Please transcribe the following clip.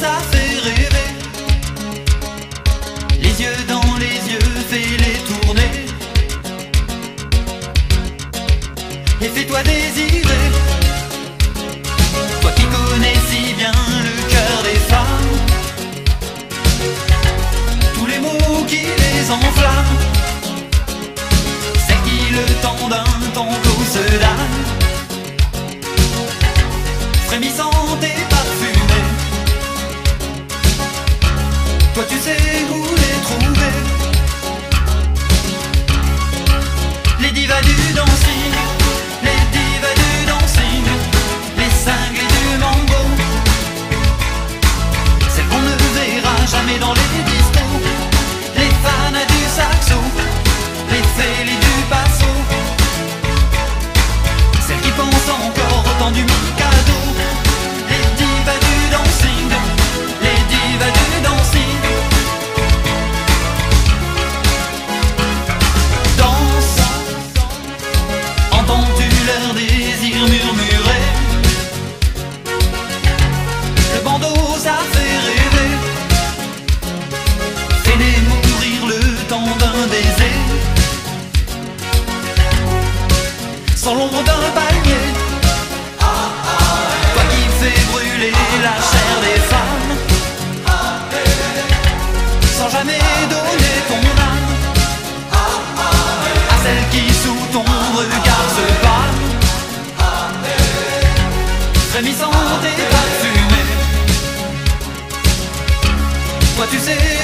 ça fait rêver. Les yeux dans les yeux, fais-les tourner et fais-toi désirer. Toi qui connais si bien le cœur des femmes, tous les mots qui les enflamment, c'est qui le temps d'un tango se damne, frémissante et parfumée. Toi tu sais où les trouver, les divas du dancing, les divas du dancing, les cinglés du mambo, celles qu'on ne verra jamais dans les bistrots, les fans du saxo, les fêlés du basso, celles qui pensent encore autant du mikado, les divas du dancing, les divas du dancing. Danse, entends-tu leur désir murmurer? Le bandeau ça fait rêver, fais-les mourir le temps d'un baiser, sans l'ombre d'un palmier. Toi qui fais brûler la chair des femmes, sans jamais donner ton âme à celle qui sous ton regard se pâme, frémissante et parfumée. Toi tu sais